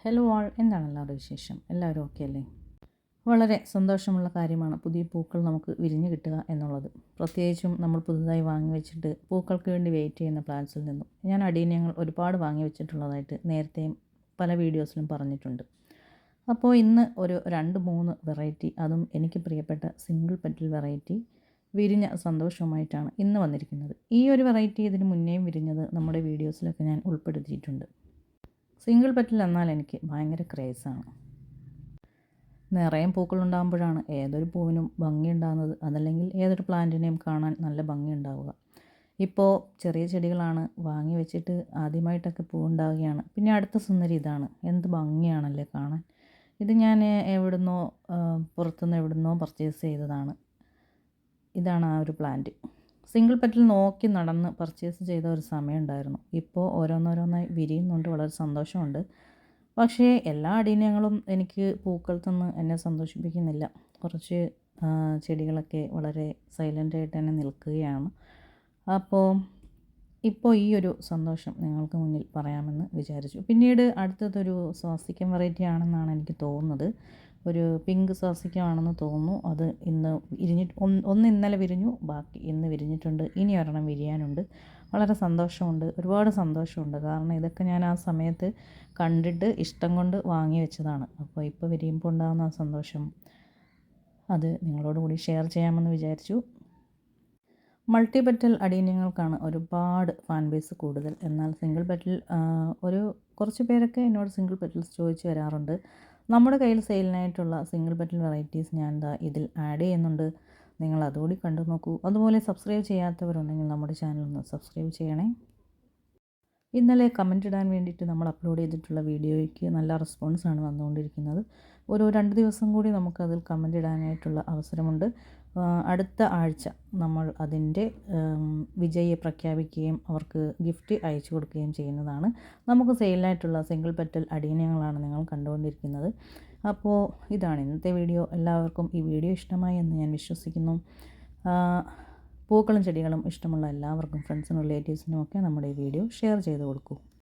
Hello ആൾ, എന്താണ് എല്ലാവരുടെ വിശേഷം? എല്ലാവരും ഓക്കെ അല്ലേ? വളരെ സന്തോഷമുള്ള കാര്യമാണ് പുതിയ പൂക്കൾ നമുക്ക് വിരിഞ്ഞ് കിട്ടുക എന്നുള്ളത്. പ്രത്യേകിച്ചും നമ്മൾ പുതുതായി വാങ്ങി വെച്ചിട്ട് പൂക്കൾക്ക് വേണ്ടി വെയിറ്റ് ചെയ്യുന്ന പ്ലാന്റ്സിൽ നിന്നും. ഞാൻ അടീനിയങ്ങൾ ഒരുപാട് വാങ്ങി വെച്ചിട്ടുള്ളതായിട്ട് നേരത്തെയും പല വീഡിയോസിലും പറഞ്ഞിട്ടുണ്ട്. അപ്പോൾ ഇന്ന് ഒരു 2-3 വെറൈറ്റി, അതും എനിക്ക് പ്രിയപ്പെട്ട സിംഗിൾ പെറ്റൽ വെറൈറ്റി വിരിഞ്ഞ സന്തോഷവുമായിട്ടാണ് ഇന്ന് വന്നിരിക്കുന്നത്. ഈ ഒരു വെറൈറ്റി ഇതിന് മുന്നേയും വിരിഞ്ഞത് നമ്മുടെ വീഡിയോസിലൊക്കെ ഞാൻ ഉൾപ്പെടുത്തിയിട്ടുണ്ട്. സിംഗിൾ പെറ്റൽ എന്നാൽ എനിക്ക് ഭയങ്കര ക്രേസാണ്. നിറയെ പൂക്കളുണ്ടാകുമ്പോഴാണ് ഏതൊരു പൂവിനും ഭംഗിയുണ്ടാകുന്നത്, അതല്ലെങ്കിൽ ഏതൊരു പ്ലാന്റിനെയും കാണാൻ നല്ല ഭംഗിയുണ്ടാവുക. ഇപ്പോൾ ചെറിയ ചെടികളാണ് വാങ്ങി വെച്ചിട്ട് ആദ്യമായിട്ടൊക്കെ പൂവുണ്ടാവുകയാണ്. പിന്നെ അടുത്ത സുന്ദരി ഇതാണ്, എന്ത് ഭംഗിയാണല്ലേ കാണാൻ. ഇത് ഞാൻ പുറത്തുനിന്ന് എവിടുന്നോ പർച്ചേസ് ചെയ്തതാണ്. ഇതാണ് ആ ഒരു പ്ലാന്റ്. സിംഗിൾ പെറ്റൽ നോക്കി നടന്ന് പർച്ചേസ് ചെയ്ത ഒരു സമയമുണ്ടായിരുന്നു. ഇപ്പോൾ ഓരോന്നോരോന്നായി വിരിയുന്നുണ്ട്, വളരെ സന്തോഷമുണ്ട്. പക്ഷേ എല്ലാ അടീനിയങ്ങളും എനിക്ക് പൂക്കൾ തന്ന് എന്നെ സന്തോഷിപ്പിക്കുന്നില്ല. കുറച്ച് ചെടികളൊക്കെ വളരെ സൈലൻ്റായിട്ട് തന്നെ നിൽക്കുകയാണ്. ഇപ്പോൾ ഈ ഒരു സന്തോഷം നിങ്ങൾക്ക് മുന്നിൽ പറയാമെന്ന് വിചാരിച്ചു. പിന്നീട് അടുത്തതൊരു സ്വാസിക്കം വെറൈറ്റി ആണെന്നാണ് എനിക്ക് തോന്നുന്നത്. ഒരു പിങ്ക് സ്വാസിക്കമാണെന്ന് തോന്നുന്നു. അത് ഇന്ന് ഒന്ന് ഇന്നലെ വിരിഞ്ഞു, ബാക്കി ഇന്ന് വിരിഞ്ഞിട്ടുണ്ട്. ഇനി ഒരെണ്ണം വിരിയാനുണ്ട്. വളരെ സന്തോഷമുണ്ട്, ഒരുപാട് സന്തോഷമുണ്ട്. കാരണം ഇതൊക്കെ ഞാൻ ആ സമയത്ത് കണ്ടിട്ട് ഇഷ്ടം കൊണ്ട് വാങ്ങി വെച്ചതാണ്. അപ്പോൾ ഇപ്പോൾ വിരിയുമ്പോൾ ഉണ്ടാകുന്ന ആ സന്തോഷം അത് നിങ്ങളോട് കൂടി ഷെയർ ചെയ്യാമെന്ന് വിചാരിച്ചു. മൾട്ടി പെറ്റൽ അടീനിയങ്ങൾക്കാണ് ഒരുപാട് ഫാൻ ബേസ് കൂടുതൽ. എന്നാൽ സിംഗിൾ പെറ്റൽ കുറച്ച് പേരൊക്കെ എന്നോട് സിംഗിൾ പെറ്റൽസ് ചോദിച്ച് വരാറുണ്ട്. നമ്മുടെ കയ്യിൽ സെയിലിനായിട്ടുള്ള സിംഗിൾ പെറ്റൽ വെറൈറ്റീസ് ഞാൻ ഇതിൽ ആഡ് ചെയ്യുന്നുണ്ട്. നിങ്ങൾ അതുകൂടി കണ്ടു നോക്കൂ. അതുപോലെ സബ്സ്ക്രൈബ് ചെയ്യാത്തവരുണ്ടെങ്കിൽ നമ്മുടെ ചാനൽ ഒന്ന് സബ്സ്ക്രൈബ് ചെയ്യണേ. ഇന്നലെ കമൻ്റ് ഇടാൻ വേണ്ടിയിട്ട് നമ്മൾ അപ്ലോഡ് ചെയ്തിട്ടുള്ള വീഡിയോയ്ക്ക് നല്ല റെസ്പോൺസാണ് വന്നുകൊണ്ടിരിക്കുന്നത്. ഒരു 2 ദിവസം കൂടി നമുക്കതിൽ കമൻ്റ് ഇടാനായിട്ടുള്ള അവസരമുണ്ട്. അടുത്ത ആഴ്ച നമ്മൾ അതിൻ്റെ വിജയിയെ പ്രഖ്യാപിക്കുകയും അവർക്ക് ഗിഫ്റ്റ് അയച്ചു കൊടുക്കുകയും ചെയ്യുന്നതാണ്. നമുക്ക് സെയിലിനായിട്ടുള്ള സിംഗിൾ പെറ്റൽ അടീനിയങ്ങളാണ് നിങ്ങൾ കണ്ടുകൊണ്ടിരിക്കുന്നത്. അപ്പോൾ ഇതാണ് ഇന്നത്തെ വീഡിയോ. എല്ലാവർക്കും ഈ വീഡിയോ ഇഷ്ടമായി എന്ന് ഞാൻ വിശ്വസിക്കുന്നു. പൂക്കളും ചെടികളും ഇഷ്ടമുള്ള എല്ലാവർക്കും, ഫ്രണ്ട്സിനും റിലേറ്റീവ്സിനും ഒക്കെ നമ്മുടെ ഈ വീഡിയോ ഷെയർ ചെയ്ത് കൊടുക്കൂ.